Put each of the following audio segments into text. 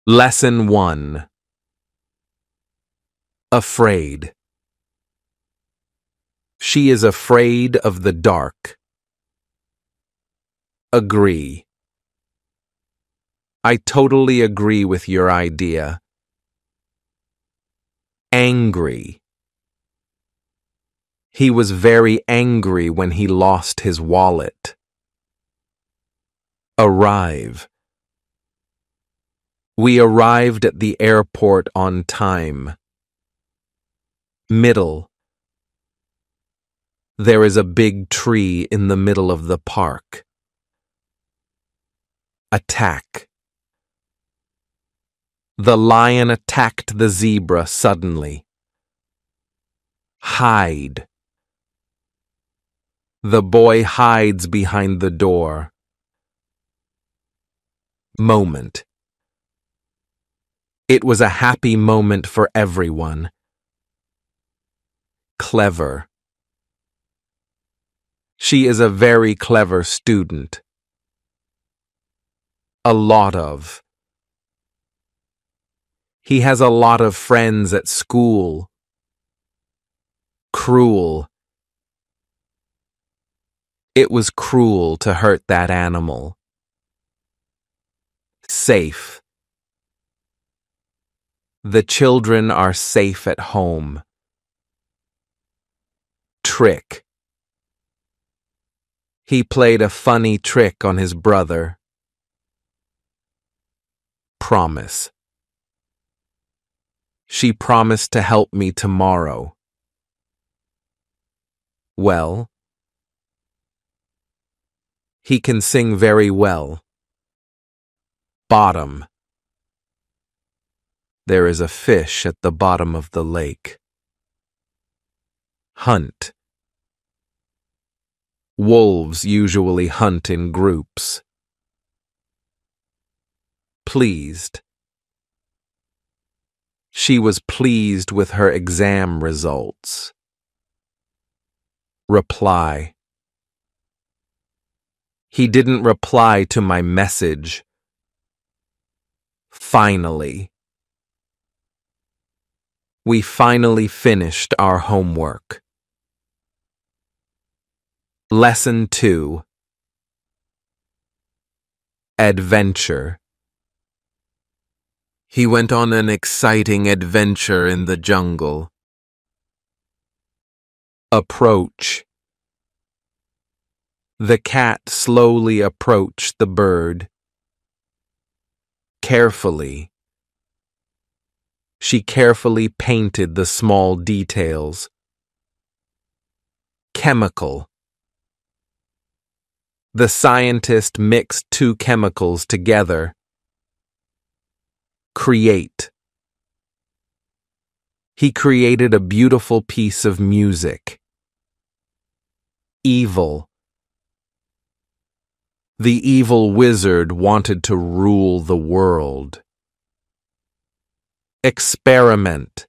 Lesson 1. Afraid. She is afraid of the dark. Agree. I totally agree with your idea. Angry. He was very angry when he lost his wallet. Arrive. We arrived at the airport on time. Middle. There is a big tree in the middle of the park. Attack. The lion attacked the zebra suddenly. Hide. The boy hides behind the door. Moment. It was a happy moment for everyone. Clever. She is a very clever student. A lot of. He has a lot of friends at school. Cruel. It was cruel to hurt that animal. Safe. The children are safe at home. Trick. He played a funny trick on his brother. Promise. She promised to help me tomorrow. Well. He can sing very well. Bottom. There is a fish at the bottom of the lake. Hunt. Wolves usually hunt in groups. Pleased. She was pleased with her exam results. Reply. He didn't reply to my message. Finally. We finally finished our homework. Lesson 2. Adventure. He went on an exciting adventure in the jungle. Approach. The cat slowly approached the bird. Carefully. She carefully painted the small details. Chemical. The scientist mixed two chemicals together. Create. He created a beautiful piece of music. Evil. The evil wizard wanted to rule the world. Experiment.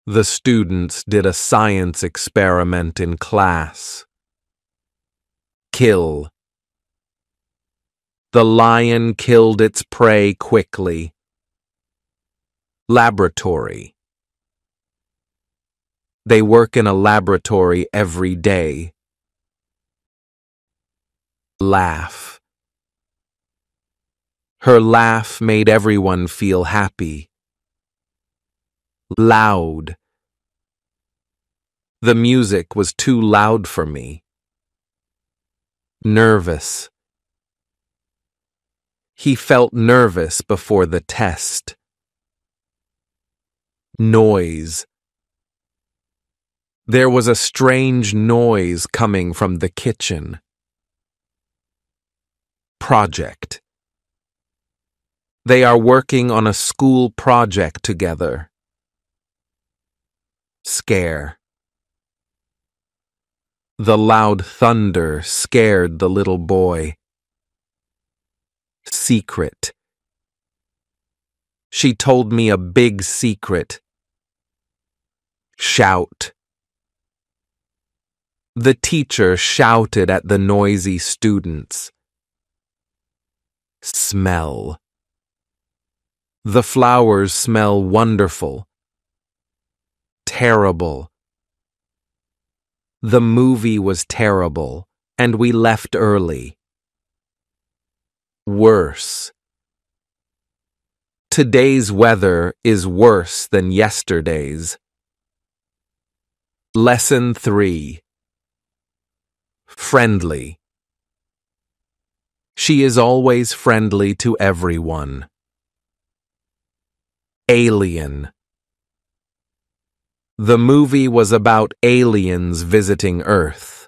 The students did a science experiment in class. Kill. The lion killed its prey quickly. Laboratory. They work in a laboratory every day. Laugh. Her laugh made everyone feel happy. Loud. The music was too loud for me. Nervous. He felt nervous before the test. Noise. There was a strange noise coming from the kitchen. Project. They are working on a school project together. Scare. The loud thunder scared the little boy. Secret. She told me a big secret. Shout. The teacher shouted at the noisy students. Smell. The flowers smell wonderful. Terrible. The movie was terrible, and we left early. Worse. Today's weather is worse than yesterday's. Lesson 3. Friendly. She is always friendly to everyone. Alien. The movie was about aliens visiting Earth.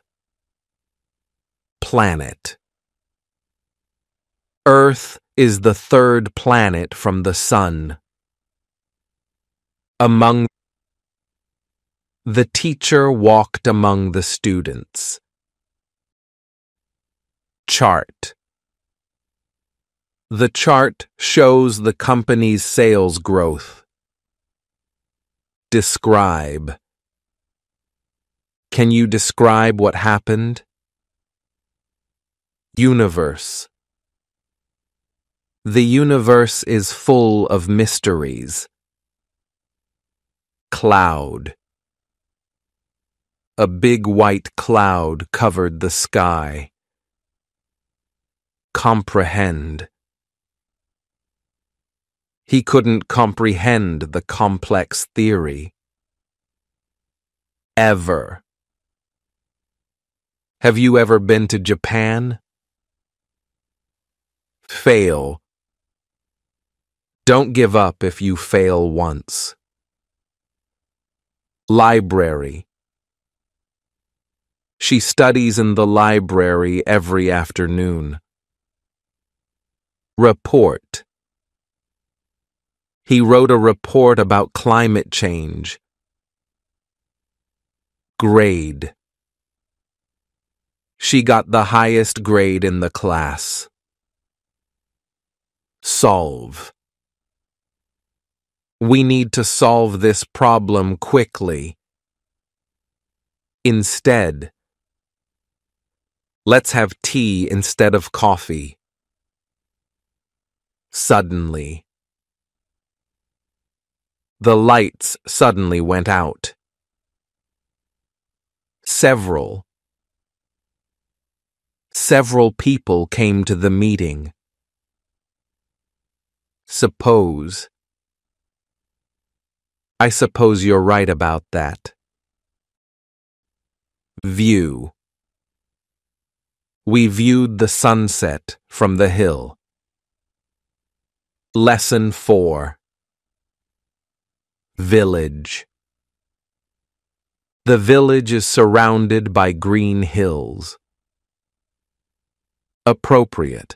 Planet. Earth is the third planet from the Sun. The teacher walked among the students. Chart. The chart shows the company's sales growth. Describe. Can you describe what happened? Universe. The universe is full of mysteries. Cloud. A big white cloud covered the sky. Comprehend. He couldn't comprehend the complex theory. Ever. Have you ever been to Japan? Fail. Don't give up if you fail once. Library. She studies in the library every afternoon. Report. He wrote a report about climate change. Grade. She got the highest grade in the class. Solve. We need to solve this problem quickly. Instead. Let's have tea instead of coffee. Suddenly. The lights suddenly went out. Several. Several people came to the meeting. Suppose. I suppose you're right about that. View. We viewed the sunset from the hill. Lesson 4. Village. The village is surrounded by green hills. Appropriate.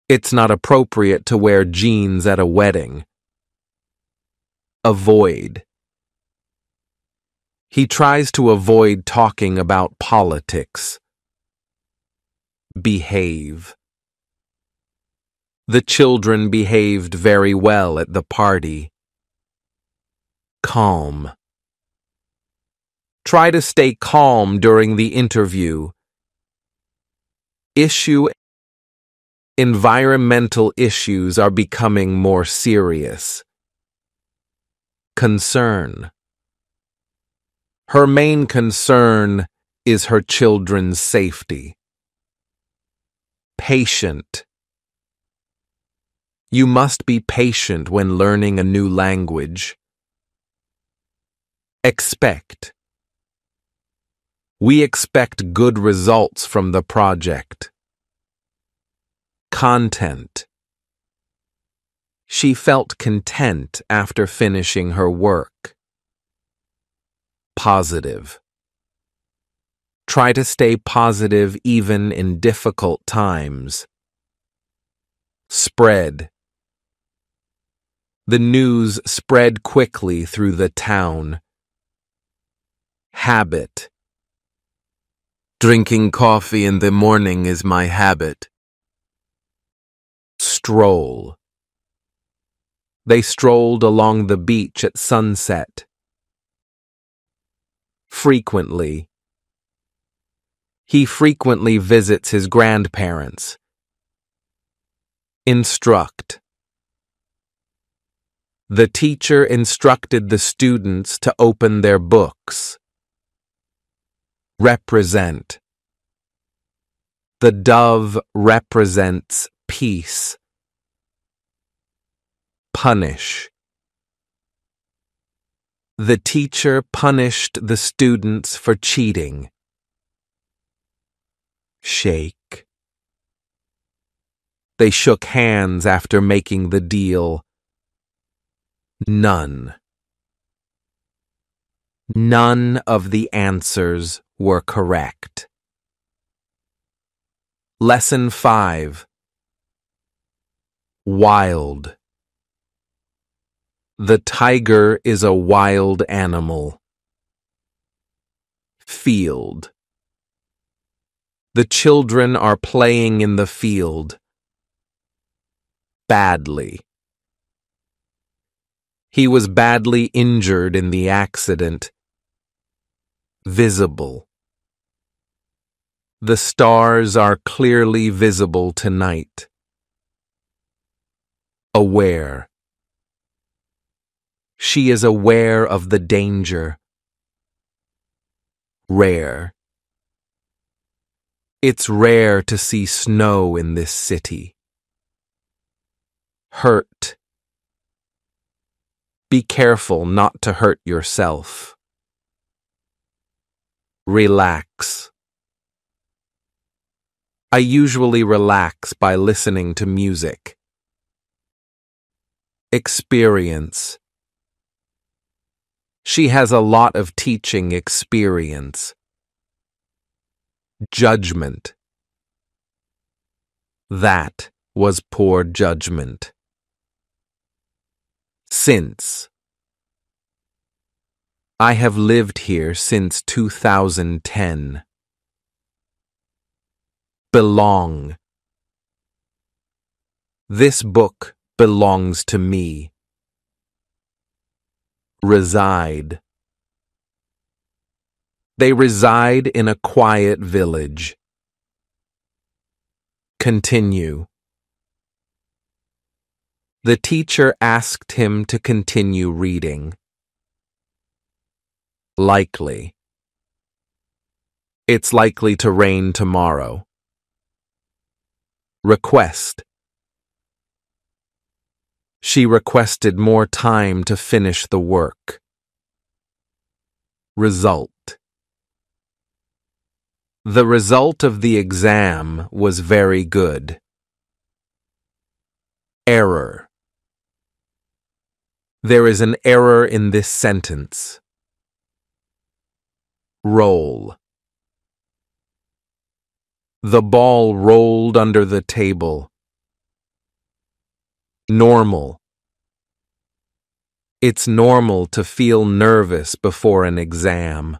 It's not appropriate to wear jeans at a wedding. Avoid. He tries to avoid talking about politics. Behave. The children behaved very well at the party. Calm. Try to stay calm during the interview. Issue. Environmental issues are becoming more serious. Concern. Her main concern is her children's safety. Patient. You must be patient when learning a new language. Expect. We expect good results from the project. Content. She felt content after finishing her work. Positive. Try to stay positive even in difficult times. Spread. The news spread quickly through the town. Habit. Drinking coffee in the morning is my habit. Stroll. They strolled along the beach at sunset. Frequently. He frequently visits his grandparents. Instruct. The teacher instructed the students to open their books. Represent. The dove represents peace. Punish. The teacher punished the students for cheating. Shake. They shook hands after making the deal. None. None of the answers were correct. Lesson 5. Wild. The tiger is a wild animal. Field. The children are playing in the field. Badly. He was badly injured in the accident. Visible. The stars are clearly visible tonight. Aware. She is aware of the danger. Rare. It's rare to see snow in this city. Hurt. Be careful not to hurt yourself. Relax. I usually relax by listening to music. Experience. She has a lot of teaching experience. Judgment. That was poor judgment. Since. I have lived here since 2010. Belong. This book belongs to me. Reside. They reside in a quiet village. Continue. The teacher asked him to continue reading. Likely. It's likely to rain tomorrow. Request. She requested more time to finish the work. Result. The result of the exam was very good. Error. There is an error in this sentence. Roll. The ball rolled under the table. Normal. It's normal to feel nervous before an exam.